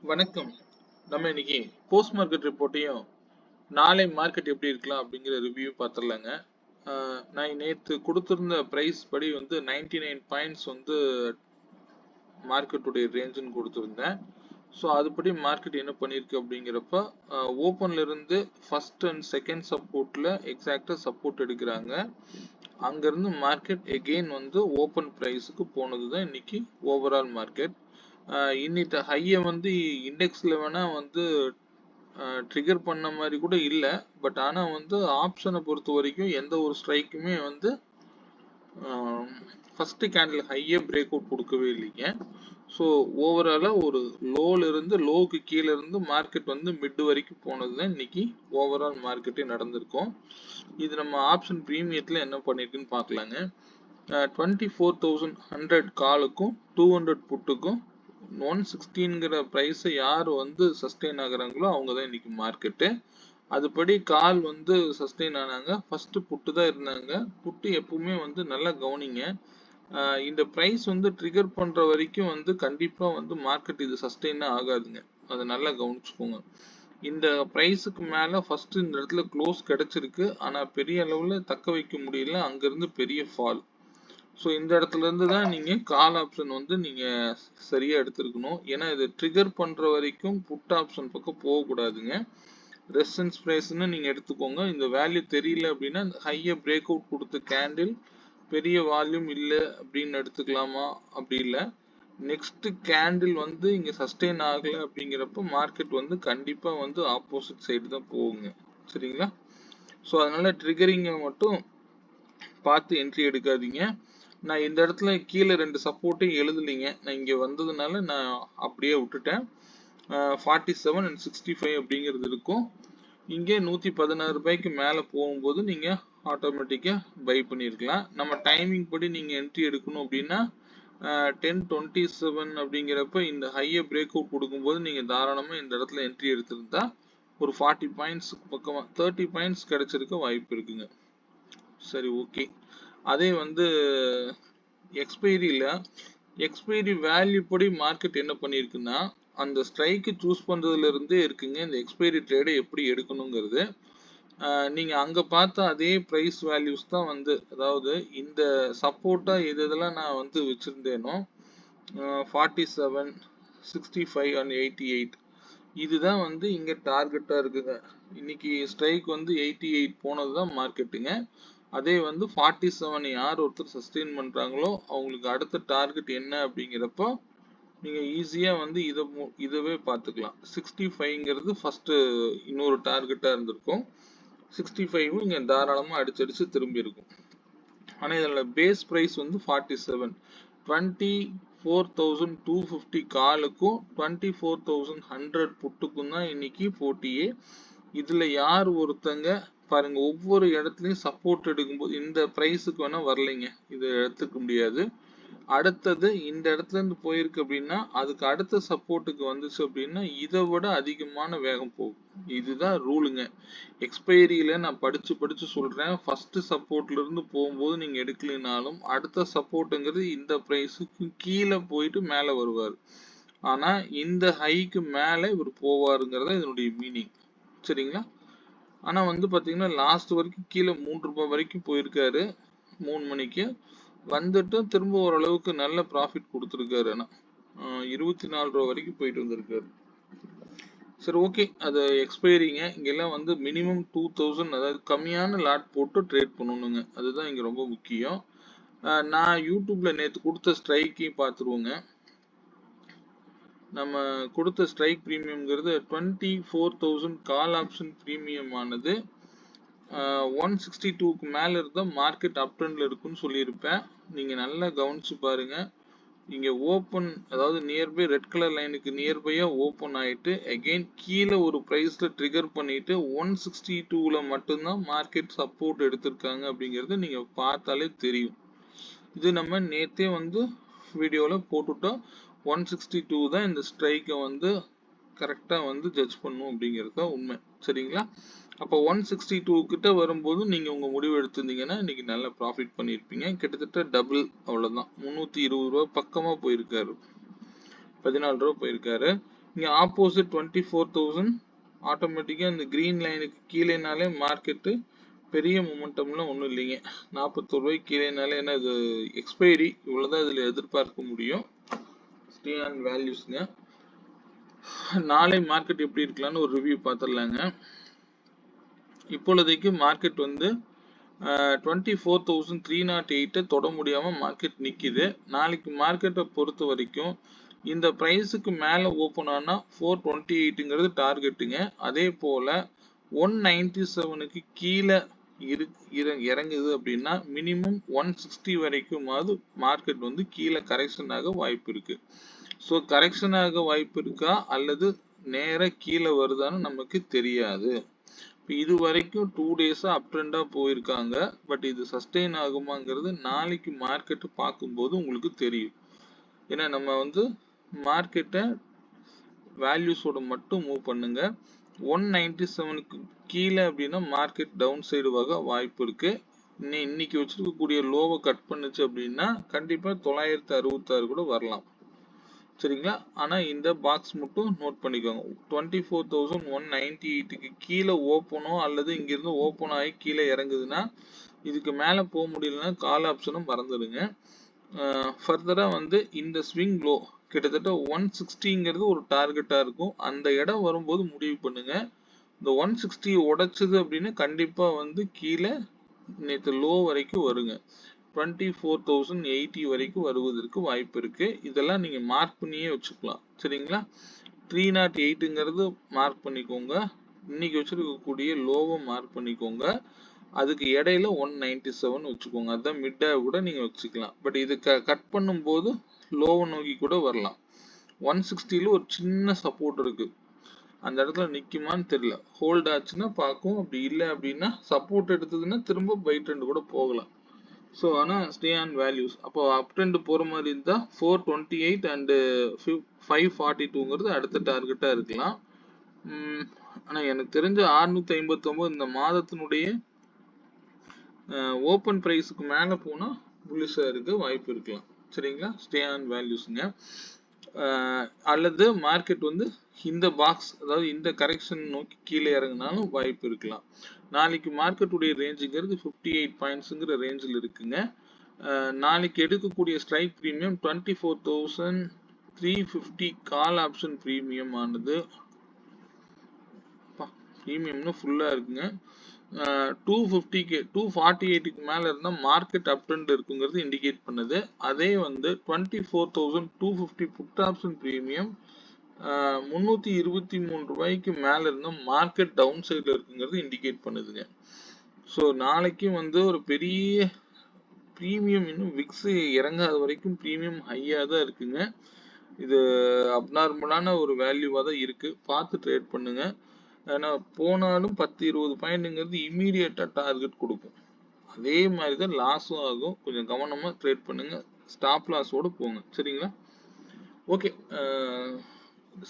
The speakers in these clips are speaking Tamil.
வணக்கம். நம்ம இன்னைக்கு போஸ்ட் மார்க்கெட் ரிப்போர்ட்டையும் நாளை மார்க்கெட் எப்படி இருக்கலாம் அப்படிங்கிற ரிவ்யூ பார்த்துடலாங்க. நான் நேற்று கொடுத்திருந்த பிரைஸ் படி வந்து 99 பாயிண்ட்ஸ் வந்து மார்க்கெட்டுடைய ரேஞ்சுன்னு கொடுத்துருந்தேன். ஸோ அதுபடி மார்க்கெட் என்ன பண்ணியிருக்கு அப்படிங்கிறப்ப ஓப்பன்ல இருந்து ஃபர்ஸ்ட் அண்ட் செகண்ட் சப்போர்ட்ல எக்ஸாக்டா சப்போர்ட் எடுக்கிறாங்க. அங்கிருந்து மார்க்கெட் எகெயின் வந்து ஓப்பன் பிரைஸுக்கு போனது தான் இன்னைக்கு ஓவரால் மார்க்கெட். இன்னிட்ட ஹையை வந்து இண்டெக்ஸ்ல வேணா வந்து ட்ரிகர் பண்ண மாதிரி கூட இல்லை. பட் ஆனால் வந்து ஆப்ஷனை பொறுத்த வரைக்கும் எந்த ஒரு ஸ்ட்ரைக்குமே வந்து ஃபர்ஸ்ட் கேண்டில் ஹையே பிரேக் அவுட் கொடுக்கவே இல்லைங்க. ஸோ ஓவராலாக ஒரு லோல இருந்து லோவுக்கு கீழே இருந்து மார்க்கெட் வந்து மிட் வரைக்கும் போனது தான் இன்னைக்கு ஓவரால் மார்க்கெட்டே நடந்திருக்கும். இது நம்ம ஆப்ஷன் ப்ரீமியத்தில் என்ன பண்ணியிருக்குன்னு பார்க்கலாங்க. 24,100 காலுக்கும் 200 புட்டுக்கும் 116ங்கிற ப்ரைஸை யார் வந்து சஸ்டெயின் ஆகுறாங்களோ அவங்க தான் இன்னைக்கு மார்க்கெட்டு. அதுபடி கால் வந்து சஸ்டெயின் ஆனாங்க. ஃபர்ஸ்ட் புட்டு தான் இருந்தாங்க. புட்டு எப்பவுமே வந்து நல்லா கவனிங்க. இந்த ப்ரைஸ் வந்து ட்ரிகர் பண்ற வரைக்கும் வந்து கண்டிப்பா வந்து மார்க்கெட் இது சஸ்டெயினே ஆகாதுங்க. அதை நல்லா கவனிச்சுக்கோங்க. இந்த ப்ரைஸுக்கு மேல ஃபர்ஸ்ட் இந்த இடத்துல க்ளோஸ் கிடைச்சிருக்கு. ஆனா பெரிய அளவுல தக்க வைக்க முடியல. அங்கிருந்து பெரிய ஃபால். ஸோ இந்த இடத்துல இருந்து தான் நீங்க கால் ஆப்ஷன் வந்து நீங்க சரியா எடுத்திருக்கணும். ஏன்னா இது ட்ரிகர் பண்ற வரைக்கும் புட் ஆப்ஷன் பக்கம் போகக்கூடாதுங்க. ரெசிஸ்டன்ஸ் பிரைஸ்ன்னு நீங்க எடுத்துக்கோங்க. இந்த வேல்யூ தெரியல அப்படின்னா ஹையை பிரேக் அவுட் கொடுத்த கேண்டில் பெரிய வால்யூம் இல்லை அப்படின்னு எடுத்துக்கலாமா? அப்படி இல்லை. நெக்ஸ்ட் கேண்டில் வந்து இங்க சஸ்டெயின் ஆகல அப்படிங்கிறப்ப மார்க்கெட் வந்து கண்டிப்பா வந்து ஆப்போசிட் சைடு தான் போகுங்க. சரிங்களா? ஸோ அதனால ட்ரிகரிங்கை மட்டும் பார்த்து என்ட்ரி எடுக்காதீங்க. நான் இந்த இடத்துல கீழே 2 சப்போர்ட்டையும் எழுதலைங்க. நான் இங்க வந்ததுனால நான் அப்படியே விட்டுட்டேன். 47 and 65 அப்படிங்கிறது இருக்கும். இங்கே 116 ரூபாய்க்கு மேல போகும்போது நீங்க ஆட்டோமேட்டிக்கா பை பண்ணிருக்கலாம். நம்ம டைமிங் படி நீங்க என்ட்ரி எடுக்கணும் அப்படின்னா 10:27 அப்படிங்கிறப்ப இந்த ஹையை பிரேக் அவுட் கொடுக்கும்போது நீங்க தாராளமா இந்த இடத்துல என்ட்ரி எடுத்திருந்தா ஒரு 40 பாயிண்ட்ஸ் பக்கமா 30 பாயிண்ட்ஸ் கிடைச்சிருக்க வாய்ப்பு இருக்குங்க. சரி, ஓகே. அதே வந்து எக்ஸ்பைரி வேல்யூ படி மார்க்கெட் என்ன பண்ணிருக்குன்னா அந்த ஸ்ட்ரைக்கு சூஸ் பண்றதுல இருந்தே இருக்குங்க இந்த எக்ஸ்பைரி ட்ரேடை எப்படி எடுக்கணுங்கிறது. நீங்க அங்க பார்த்த அதே பிரைஸ் வேல்யூஸ் தான் வந்து, அதாவது இந்த சப்போர்ட்டா எதெல்லாம் நான் வந்து வச்சிருந்தேனோ 47, 65 and 88 இதுதான் வந்து இங்க டார்கெட்டா இருக்குங்க. இன்னைக்கு ஸ்ட்ரைக் வந்து 88 போனதுதான் மார்க்கெட்டுங்க. அதே வந்து 47 யார் ஒருத்தர் சஸ்டெயின் பண்றாங்களோ அவங்களுக்கு அடுத்த டார்கெட் என்ன அப்படிங்கிறப்போ நீங்க ஈஸியா வந்து இதவே பார்த்துக்கலாம். 65ங்கிறது ஃபர்ஸ்ட் இன்னொரு டார்கெட்டா இருந்திருக்கும். 65 இங்க தாராளமா அடிச்சடிச்சு திரும்பி இருக்கும். ஆனா இதோட பேஸ் பிரைஸ் வந்து 47. 24,250 காலுக்கும் 24,100 புட்டுக்கும் தான் இன்னைக்கு போட்டியே. இதுல யார் ஒருத்தங்க பாருங்க, ஒவ்வொரு இடத்துலயும் சப்போர்ட் எடுக்கும்போது இந்த பிரைஸுக்கு வேணா வரலைங்க, இதை எடுத்துக்க முடியாது. அடுத்தது இந்த இடத்துல இருந்து போயிருக்கு அப்படின்னா அதுக்கு அடுத்த சப்போர்ட்டுக்கு வந்துச்சு அப்படின்னா இதை விட அதிகமான வேகம் போகும். இதுதான் ரூலுங்க. எக்ஸ்பைரியில நான் படிச்சு சொல்றேன். ஃபர்ஸ்ட் சப்போர்ட்ல இருந்து போகும்போது நீங்க எடுக்கலினாலும் அடுத்த சப்போர்ட்டுங்கிறது இந்த பிரைஸுக்கு கீழே போயிட்டு மேல வருவார். ஆனா இந்த ஹைக்கு மேல இவர் போவாருங்கிறத இதனுடைய மீனிங். சரிங்களா? ஆனா வந்து பாத்தீங்கன்னா லாஸ்ட் வரைக்கும் கீழே 3 ரூபாய் வரைக்கும் போயிருக்காரு. 3 மணிக்கு வந்துட்டு திரும்ப ஓரளவுக்கு நல்ல ப்ராஃபிட் கொடுத்துருக்காரு. ஆனா 24 ரூபா வரைக்கும் போயிட்டு வந்திருக்காரு. சரி, ஓகே. அது எக்ஸ்பைரிங்க. இங்கெல்லாம் வந்து மினிமம் 2000, அதாவது கம்மியான லாட் போட்டு ட்ரேட் பண்ணணுங்க. அதுதான் இங்க ரொம்ப முக்கியம். நான் யூடியூப்ல நேற்று கொடுத்த ஸ்ட்ரைக்கையும் பார்த்துருவோங்க. நம்ம கொடுத்த ஸ்ட்ரைக் ப்ரீமியம்ங்கிறது 24,000 கால் ஆப்ஷன் ப்ரீமியம் ஆனது 162க்கு மேல இருந்தா மார்க்கெட் அப் ட்ரெண்ட்ல இருக்குன்னு சொல்லியிருப்பேன். நீங்க நல்லா கவனிச்சு பாருங்க. இங்க ஓப்பன், அதாவது நியர்பை ரெட் கலர் லைனுக்கு நியர்பையா ஓப்பன் ஆயிட்டு அகைன் கீழே ஒரு பிரைஸ்ல ட்ரிகர் பண்ணிட்டு 162ல மட்டும்தான் மார்க்கெட் சப்போர்ட் எடுத்திருக்காங்க அப்படிங்கறது நீங்க பார்த்தாலே தெரியும். இது நம்ம நேத்தே வந்து வீடியோல போட்டுட்டோம். 162 தான் இந்த ஸ்ட்ரைக்கை வந்து கரெக்டா வந்து ஜட்ஜ் பண்ணும் அப்படிங்கிறது தான் உண்மை. சரிங்களா? அப்போ 162 கிட்ட வரும்போது நீங்க உங்க முடிவு எடுத்திருந்தீங்கன்னா இன்னைக்கு நல்ல ப்ராஃபிட் பண்ணிருப்பீங்க. கிட்டத்தட்ட டபுள், அவ்வளவுதான். 320 ரூபாய் பக்கமா போயிருக்காரு. 14 ரூபாய் போயிருக்காரு. இங்கே ஆப்போசிட் 24,000 ஆட்டோமேட்டிக்காக இந்த க்ரீன் லைனுக்கு கீழேனாலே மார்க்கெட்டு பெரிய மொமெண்டம்லாம் ஒன்றும் இல்லைங்க. 41 ரூபாய்க்கு கீழேனாலே, ஏன்னா இது எக்ஸ்பைரி, இவ்வளோதான் இதில் எதிர்பார்க்க முடியும். ஸ்டே ஆன் வேல்யூஸ்ங்க. நாளை மார்க்கெட் எப்படி இருக்கலாம்னு ஒரு ரிவ்யூ பார்த்துடலாங்க. இப்பொழுதைக்கு மார்க்கெட் வந்து 24,308 தொட முடியாமல் மார்க்கெட் நிற்கிது. நாளைக்கு மார்க்கெட்டை பொறுத்த வரைக்கும் இந்த ப்ரைஸுக்கு மேலே ஓப்பன் ஆனால் 428ங்கிறது டார்கெட்டுங்க. அதே போல் 197க்கு கீழே இறங்குது அப்படின்னா மினிமம் 160 வரைக்குமாவது மார்க்கெட் வந்து கீழே கரெக்ஷன் ஆக வாய்ப்பு இருக்கு. ஸோ கரெக்ஷன் ஆக வாய்ப்பு இருக்கா அல்லது நேர கீழே வருதான்னு நமக்கு தெரியாது. இது வரைக்கும் 2 டேஸா அப் ட்ரெண்டா போயிருக்காங்க. பட் இது சஸ்டெயின் ஆகுமாங்கிறது நாளைக்கு மார்க்கெட் பார்க்கும்போது உங்களுக்கு தெரியும். ஏன்னா நம்ம வந்து மார்க்கெட்டை வேல்யூஸோட மட்டும் மூவ் பண்ணுங்க. 197க்கு கீழே அப்படின்னா மார்க்கெட் டவுன் சைடு வக வாய்ப்பு இருக்கு. இன்னைக்கு வச்சிருக்கக்கூடிய லோவை கட் பண்ணுச்சு அப்படின்னா கண்டிப்பா 966 கூட வரலாம். சரிங்களா? ஆனா இந்த பாக்ஸ் மட்டும் நோட் பண்ணிக்கோங்க. 24,198க்கு கீழே ஓப்பனோ அல்லது இங்கிருந்து ஓப்பன் ஆகி கீழே இறங்குதுன்னா இதுக்கு மேலே போக முடியலன்னா கால் ஆப்ஷனும் மறந்துடுங்க. ஃபர்தரா வந்து இந்த ஸ்விங் லோ கிட்டத்தட்ட 160ங்கிறது ஒரு டார்கெட்டா இருக்கும். அந்த இடம் வரும்போது முடிவு பண்ணுங்க. இந்த 160 உடைச்சது அப்படின்னு கண்டிப்பா வந்து கீழே நேற்று லோ வரைக்கும் வருங்க. 24,080 வரைக்கும் வருவதற்கு வாய்ப்பு இருக்கு. இதெல்லாம் நீங்க மார்க் பண்ணியே வச்சுக்கலாம். சரிங்களா? 308ங்கிறது மார்க் பண்ணிக்கோங்க. இன்னைக்கு வச்சிருக்கக்கூடிய லோவை மார்க் பண்ணிக்கோங்க. அதுக்கு இடையில 197 வச்சுக்கோங்க. அதான் மிட்டா கூட நீங்க வச்சுக்கலாம். பட் இது கட் பண்ணும்போது லோவை நோக்கி கூட வரலாம். 160ல ஒரு சின்ன சப்போர்ட் இருக்கு. அந்த இடத்துல நிக்குமான்னு தெரியல. ஹோல்ட் ஆச்சுன்னா பார்க்கும். அப்படி இல்லை அப்படின்னா சப்போர்ட் எடுத்ததுன்னா திரும்ப பை ட்ரெண்ட் கூட போகலாம். ஸோ ஆனால் ஸ்டே ஆன் வேல்யூஸ். அப்போ அப் ட்ரெண்ட் போகிற மாதிரி இருந்தால் 428 அண்டு 542ங்கிறது அடுத்த டார்கெட்டாக இருக்கலாம். ஆனால் எனக்கு தெரிஞ்ச 659 இந்த மாதத்தினுடைய ஓப்பன் ப்ரைஸுக்கு மேலே போனால் புல்லிஷாக இருக்க வாய்ப்பு இருக்கலாம். சரிங்களா? ஸ்டே ஆன் வேல்யூஸுங்க. அல்லது மார்க்கெட் வந்து இந்த பாக்ஸ், அதாவது இந்த கரெக்ஷன் நோக்கி கீழே இறங்கினாலும் வாய்ப்பு இருக்கலாம். நாளைக்கு மார்க்கெட்டுடைய ரேஞ்சுங்கிறது 58 பாயிண்ட்ஸுங்கிற ரேஞ்சில் இருக்குங்க. நாளைக்கு எடுக்கக்கூடிய strike premium 24,350 call option premium ஆனது. ப்ரீமியம்னு ஃபுல்லாக இருக்குங்க. 250க்கு 248க்கு மேலே இருந்தால் மார்க்கெட் அப் ட்ரெண்ட் இருக்குங்கிறது இண்டிகேட் பண்ணுது. அதே வந்து 24,250 புட் ஆப்ஷன் ப்ரீமியம் 323 ரூபாய்க்கு மேலே இருந்தால் மார்க்கெட் டவுன் சைடில் இருக்குங்கிறது இண்டிகேட் பண்ணுதுங்க. ஸோ நாளைக்கும் வந்து ஒரு பெரிய ப்ரீமியம் இன்னும் விக்ஸ் இறங்காத வரைக்கும் ப்ரீமியம் ஹையாக தான் இருக்குங்க. இது அப்நார்மலான ஒரு வேல்யூவாக தான் இருக்குது. பார்த்து ட்ரேட் பண்ணுங்க. ஏன்னா போனாலும் 10-20 பாயிண்ட்டுங்கிறது இம்மீடியட்டாக டார்கெட் கொடுக்கும். அதே மாதிரி தான் லாஸும் ஆகும். கொஞ்சம் கவனமாக ட்ரேட் பண்ணுங்க. ஸ்டாப் லாஸோடு போங்க. சரிங்களா? ஓகே,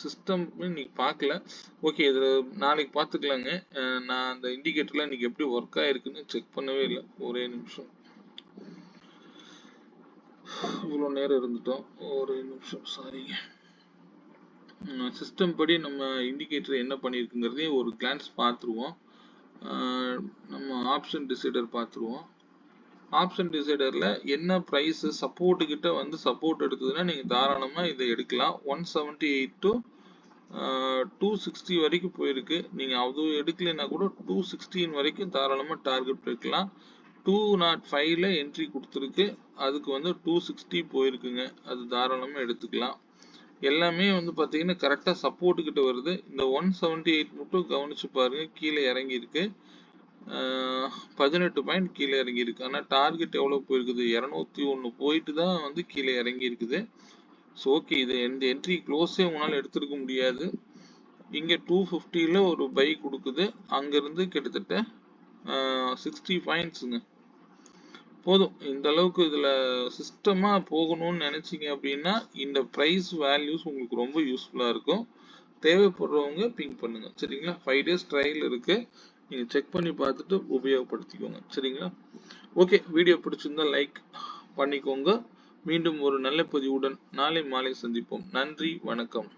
சிஸ்டம் இன்னைக்கு பார்க்கல. ஓகே, இதில் நாளைக்கு பார்த்துக்கலாங்க. நான் அந்த இண்டிகேட்டர்லாம் இன்னைக்கு எப்படி ஒர்க் ஆகிருக்குன்னு செக் பண்ணவே இல்லை. ஒரே நிமிஷம், இவ்வளோ நேரம் இருந்துட்டோம். ஒரே நிமிஷம், சாரிங்க. சிஸ்டம் படி நம்ம இண்டிகேட்டர் என்ன பண்ணியிருக்குங்கிறதையும் ஒரு கிளான்ஸ் பார்த்துருவோம். நம்ம ஆப்ஷன் டிசைடர் பார்த்துருவோம். ஆப்ஷன் டிசைடரில் என்ன ப்ரைஸு சப்போர்ட்டு கிட்ட வந்து சப்போர்ட் எடுத்ததுன்னா நீங்கள் தாராளமாக இதை எடுக்கலாம். 178 to 260 வரைக்கும் போயிருக்கு. நீங்கள் அது எடுக்கலைன்னா கூட 216 வரைக்கும் தாராளமாக டார்கெட் எடுக்கலாம். 205ல என்ட்ரி கொடுத்துருக்கு. அதுக்கு வந்து 260 போயிருக்குங்க. அது தாராளமாக எடுத்துக்கலாம். எல்லாமே வந்து பார்த்தீங்கன்னா கரெக்டாக சப்போர்ட்டு கிட்ட வருது. இந்த 178 மட்டும் கவனிச்சு பாருங்க, கீழே இறங்கி இருக்கு. 18 பாயிண்ட் கீழே இறங்கி இருக்கு. ஆனால் டார்கெட் எவ்வளோ போயிருக்குது? 201 போயிட்டு தான் வந்து கீழே இறங்கி இருக்குது. ஸோ ஓகே, இது எந்த என்ட்ரி க்ளோஸே உங்களால் எடுத்துருக்க முடியாது. இங்கே 250ல ஒரு பை கொடுக்குது. அங்கேருந்து கிட்டத்தட்ட 60 பாயிண்ட்ஸுங்க. போதும். இந்த அளவுக்கு இதில் சிஸ்டமாக போகணும்னு நினச்சிங்க அப்படின்னா இந்த ப்ரைஸ் வேல்யூஸ் உங்களுக்கு ரொம்ப யூஸ்ஃபுல்லாக இருக்கும். தேவைப்படுறவங்க பிங்க் பண்ணுங்க. சரிங்களா? 5 days ட்ரையல் இருக்கு. நீங்கள் செக் பண்ணி பார்த்துட்டு உபயோகப்படுத்திக்கோங்க. சரிங்களா? ஓகே, வீடியோ பிடிச்சிருந்தா லைக் பண்ணிக்கோங்க. மீண்டும் ஒரு நல்ல பதிவுடன் நாளை மாலை சந்திப்போம். நன்றி, வணக்கம்.